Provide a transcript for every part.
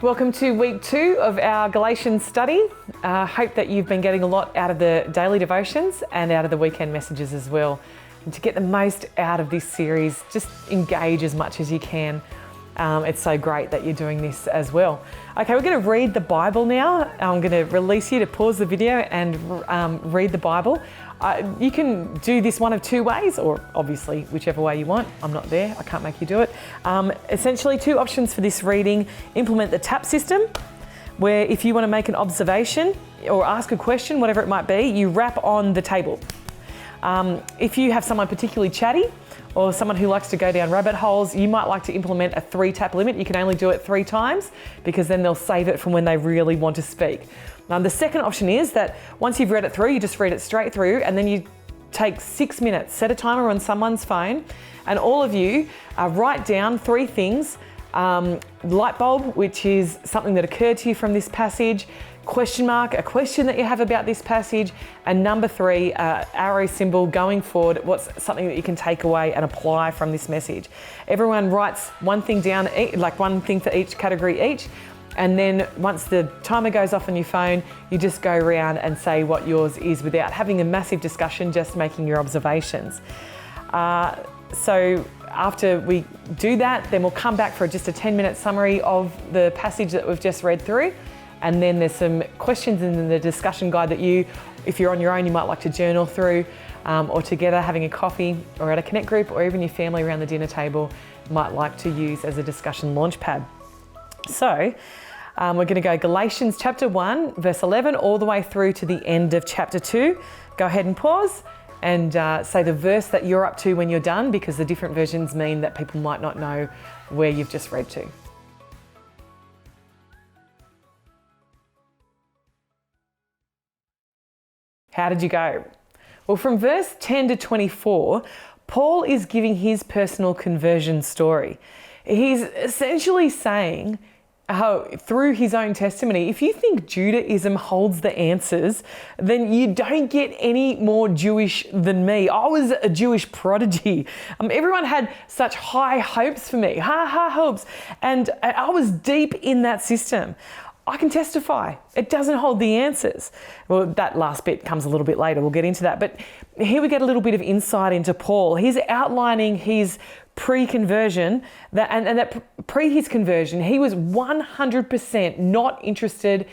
Welcome to week 2 of our Galatians study. Hope that you've been getting a lot out of the daily devotions and out of the weekend messages as well. And to get the most out of this series, just engage as much as you can. It's so great that you're doing this as well. Okay, we're going to read the Bible now. I'm going to release you to pause the video and read the Bible. You can do this one of two ways, or obviously whichever way you want. I'm not there, I can't make you do it. Essentially, two options for this reading. Implement the TAP system, where if you want to make an observation or ask a question, whatever it might be, you rap on the table. If you have someone particularly chatty or someone who likes to go down rabbit holes, you might like to implement a 3-tap limit. You can only do it 3 times because then they'll save it from when they really want to speak. The second option is that once you've read it through, you just read it straight through and then you take 6 minutes, set a timer on someone's phone, and all of you write down 3 things. Light bulb, which is something that occurred to you from this passage, question mark, a question that you have about this passage, and number 3, arrow symbol going forward, what's something that you can take away and apply from this message. Everyone writes one thing down, like one thing for each category each, and then once the timer goes off on your phone, you just go around and say what yours is without having a massive discussion, just making your observations. So after we do that, then we'll come back for just a 10-minute summary of the passage that we've just read through. And then there's some questions in the discussion guide that you, if you're on your own, you might like to journal through, or together having a coffee or at a connect group, or even your family around the dinner table might like to use as a discussion launch pad. So we're going to go Galatians chapter 1, verse 11, all the way through to the end of chapter 2. Go ahead and pause and say the verse that you're up to when you're done, because the different versions mean that people might not know where you've just read to. How did you go? Well, from verse 10 to 24, Paul is giving his personal conversion story. He's essentially saying, through his own testimony, if you think Judaism holds the answers, then you don't get any more Jewish than me. I was a Jewish prodigy. Everyone had such high hopes for me, high hopes, and I was deep in that system. I can testify, it doesn't hold the answers. Well, that last bit comes a little bit later, we'll get into that. But here we get a little bit of insight into Paul. He's outlining his pre-conversion, that pre his conversion, he was 100% not interested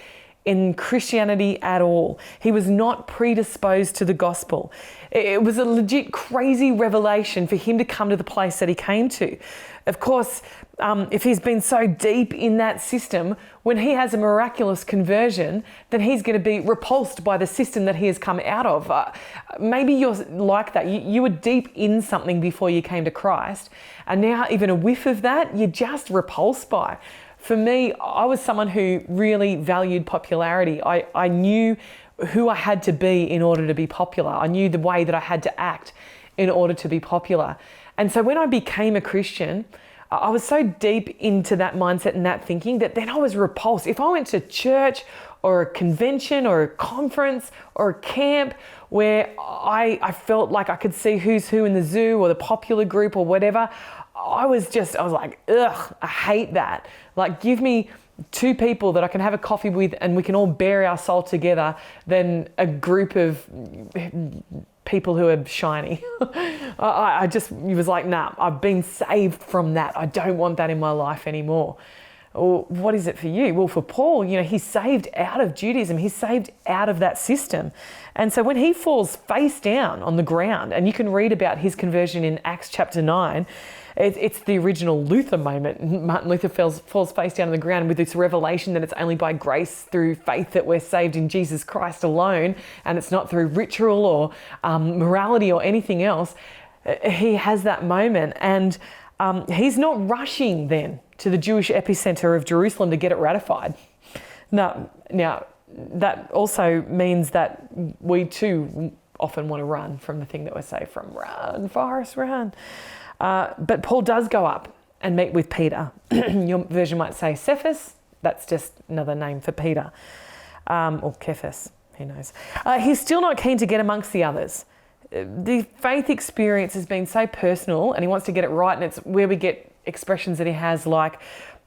in Christianity at all. He was not predisposed to the gospel. It was a legit crazy revelation for him to come to the place that he came to. Of course, if he's been so deep in that system, when he has a miraculous conversion, then he's going to be repulsed by the system that he has come out of. Maybe you're like that. You were deep in something before you came to Christ, and now even a whiff of that, you're just repulsed by. For me, I was someone who really valued popularity. I knew who I had to be in order to be popular. I knew the way that I had to act in order to be popular. And so when I became a Christian, I was so deep into that mindset and that thinking that then I was repulsed. If I went to church or a convention or a conference or a camp where I felt like I could see who's who in the zoo or the popular group or whatever, I was like, ugh, I hate that. Like, give me 2 people that I can have a coffee with and we can all bare our soul together than a group of people who are shiny. I was like, nah, I've been saved from that. I don't want that in my life anymore. Well, what is it for you? Well, for Paul, he's saved out of Judaism. He's saved out of that system. And so when he falls face down on the ground, and you can read about his conversion in Acts chapter 9, it's the original Luther moment. Martin Luther falls face down on the ground with this revelation that it's only by grace through faith that we're saved in Jesus Christ alone, and it's not through ritual or morality or anything else. He has that moment, and he's not rushing then to the Jewish epicenter of Jerusalem to get it ratified. Now, that also means that we too often want to run from the thing that we're saved from. Run, Forrest, run. But Paul does go up and meet with Peter. Your version might say Cephas. That's just another name for Peter. Or Cephas, who knows. He's still not keen to get amongst the others. The faith experience has been so personal and he wants to get it right, and it's where we get expressions that he has like,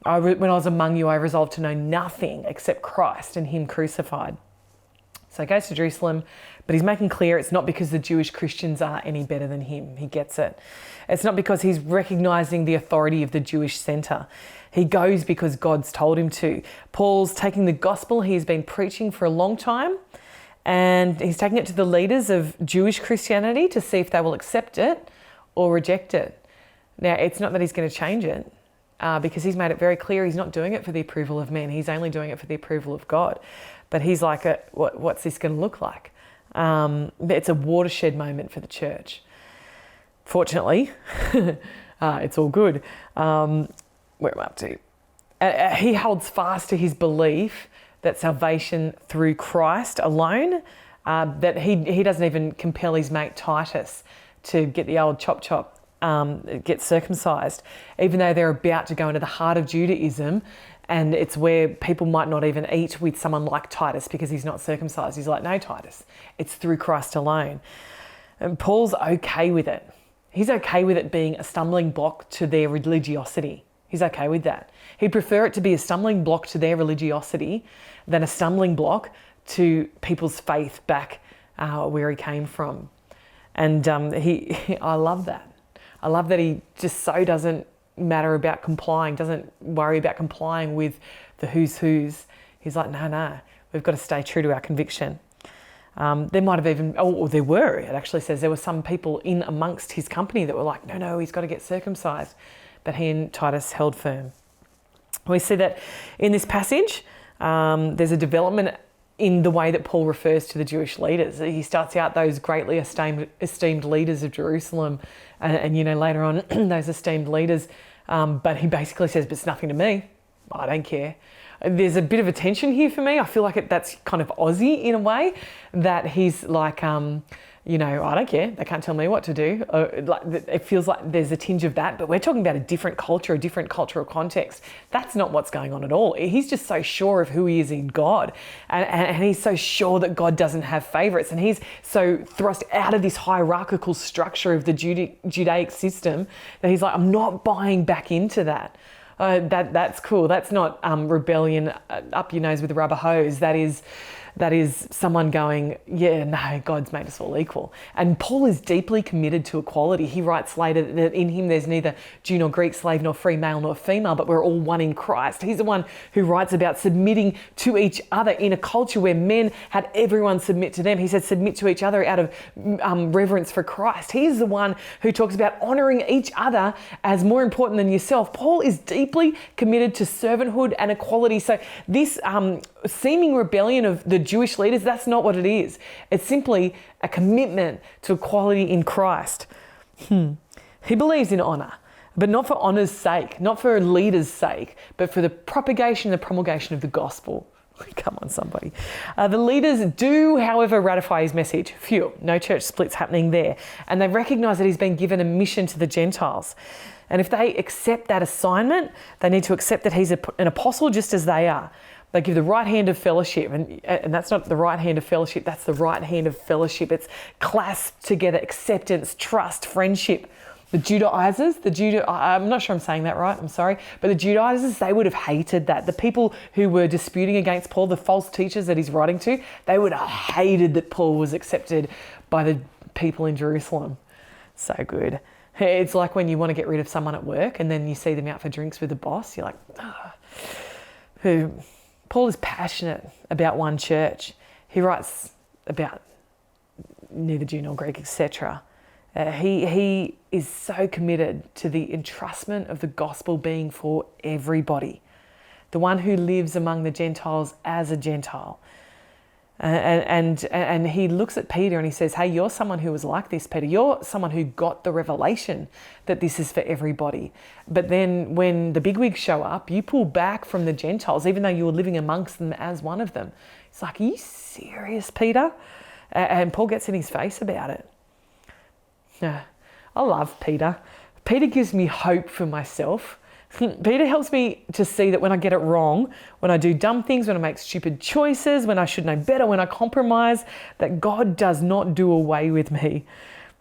When I was among you, I resolved to know nothing except Christ and him crucified. So he goes to Jerusalem, but he's making clear it's not because the Jewish Christians are any better than him. He gets it. It's not because he's recognizing the authority of the Jewish centre. He goes because God's told him to. Paul's taking the gospel he's been preaching for a long time, and he's taking it to the leaders of Jewish Christianity to see if they will accept it or reject it. Now, it's not that he's going to change it, because he's made it very clear he's not doing it for the approval of men. He's only doing it for the approval of God. But he's like, what's this going to look like? It's a watershed moment for the church. Fortunately, it's all good. Where am I up to? He holds fast to his belief that salvation through Christ alone, that he doesn't even compel his mate Titus to get the old chop, get circumcised, even though they're about to go into the heart of Judaism, and it's where people might not even eat with someone like Titus because he's not circumcised. He's like, no, Titus, it's through Christ alone. And Paul's okay with it. He's okay with it being a stumbling block to their religiosity. He's okay with that. He'd prefer it to be a stumbling block to their religiosity than a stumbling block to people's faith back where he came from. And I love that. I love that he just so doesn't matter about complying, doesn't worry about complying with the who's. He's like, no, we've got to stay true to our conviction. There might have even, or there were, it actually says there were some people in amongst his company that were like, no, he's got to get circumcised. But he and Titus held firm. We see that in this passage, there's a development in the way that Paul refers to the Jewish leaders. He starts out those greatly esteemed leaders of Jerusalem and later on those esteemed leaders, but he basically says, but it's nothing to me. I don't care. There's a bit of a tension here for me. I feel like that's kind of Aussie in a way, that he's like, I don't care. They can't tell me what to do. It feels like there's a tinge of that, but we're talking about a different culture, a different cultural context. That's not what's going on at all. He's just so sure of who he is in God. And he's so sure that God doesn't have favourites. And he's so thrust out of this hierarchical structure of the Judaic system that he's like, I'm not buying back into that. That's cool. That's not rebellion up your nose with a rubber hose. That is someone going, yeah, no, God's made us all equal. And Paul is deeply committed to equality. He writes later that in him there's neither Jew nor Greek, slave nor free, male nor female, but we're all one in Christ. He's the one who writes about submitting to each other in a culture where men had everyone submit to them. He said submit to each other out of reverence for Christ. He's the one who talks about honouring each other as more important than yourself. Paul is deeply committed to servanthood and equality. So this seeming rebellion of the Jewish leaders, that's not what it is. It's simply a commitment to equality in Christ. He believes in honour, but not for honour's sake, not for leaders' sake, but for the propagation and the promulgation of the gospel. Come on, somebody. The leaders do, however, ratify his message. Phew, no church splits happening there. And they recognise that he's been given a mission to the Gentiles. And if they accept that assignment, they need to accept that he's an apostle just as they are. They give the right hand of fellowship, and that's not the right hand of fellowship, that's the right hand of fellowship. It's clasped together, acceptance, trust, friendship. The Judaizers, I'm not sure I'm saying that right, I'm sorry, but the Judaizers, they would have hated that. The people who were disputing against Paul, the false teachers that he's writing to, they would have hated that Paul was accepted by the people in Jerusalem. So good. It's like when you want to get rid of someone at work and then you see them out for drinks with the boss, you're like, Paul is passionate about one church. He writes about neither Jew nor Greek, etc. He is so committed to the entrustment of the gospel being for everybody. The one who lives among the Gentiles as a Gentile. And he looks at Peter and he says, hey, you're someone who was like this, Peter. You're someone who got the revelation that this is for everybody. But then when the bigwigs show up, you pull back from the Gentiles, even though you were living amongst them as one of them. It's like, are you serious, Peter? And Paul gets in his face about it. I love Peter. Peter gives me hope for myself. Peter helps me to see that when I get it wrong, when I do dumb things, when I make stupid choices, when I should know better, when I compromise, that God does not do away with me.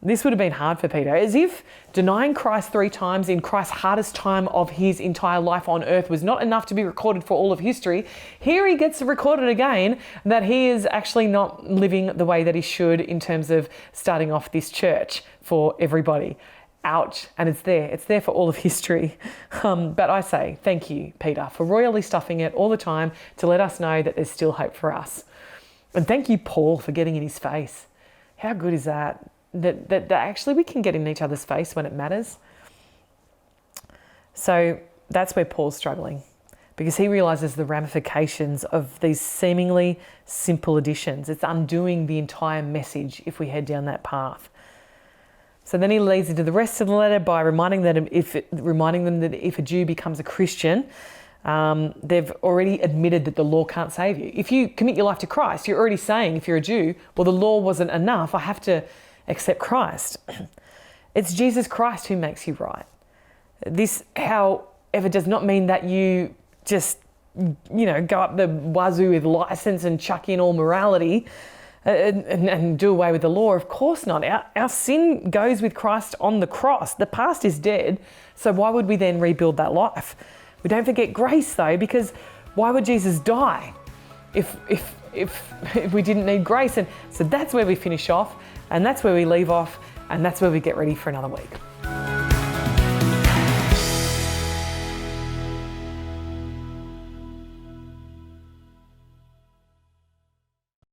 This would have been hard for Peter, as if denying Christ 3 times in Christ's hardest time of his entire life on earth was not enough to be recorded for all of history. Here he gets recorded again that he is actually not living the way that he should in terms of starting off this church for everybody. Ouch. And it's there for all of history. But I say thank you, Peter, for royally stuffing it all the time to let us know that there's still hope for us. And thank you, Paul, for getting in his face. How good is that? That actually we can get in each other's face when it matters. So that's where Paul's struggling, because he realizes the ramifications of these seemingly simple additions. It's undoing the entire message if we head down that path. So then he leads into the rest of the letter by reminding them that if a Jew becomes a Christian, they've already admitted that the law can't save you. If you commit your life to Christ, you're already saying, if you're a Jew, well, the law wasn't enough. I have to accept Christ. It's Jesus Christ who makes you right. This, however, does not mean that you just, go up the wazoo with license and chuck in all morality and do away with the law. Of course not. Our sin goes with Christ on the cross. The past is dead. So why would we then rebuild that life? We don't forget grace though, because why would Jesus die if we didn't need grace? And so that's where we finish off, and that's where we leave off, and that's where we get ready for another week.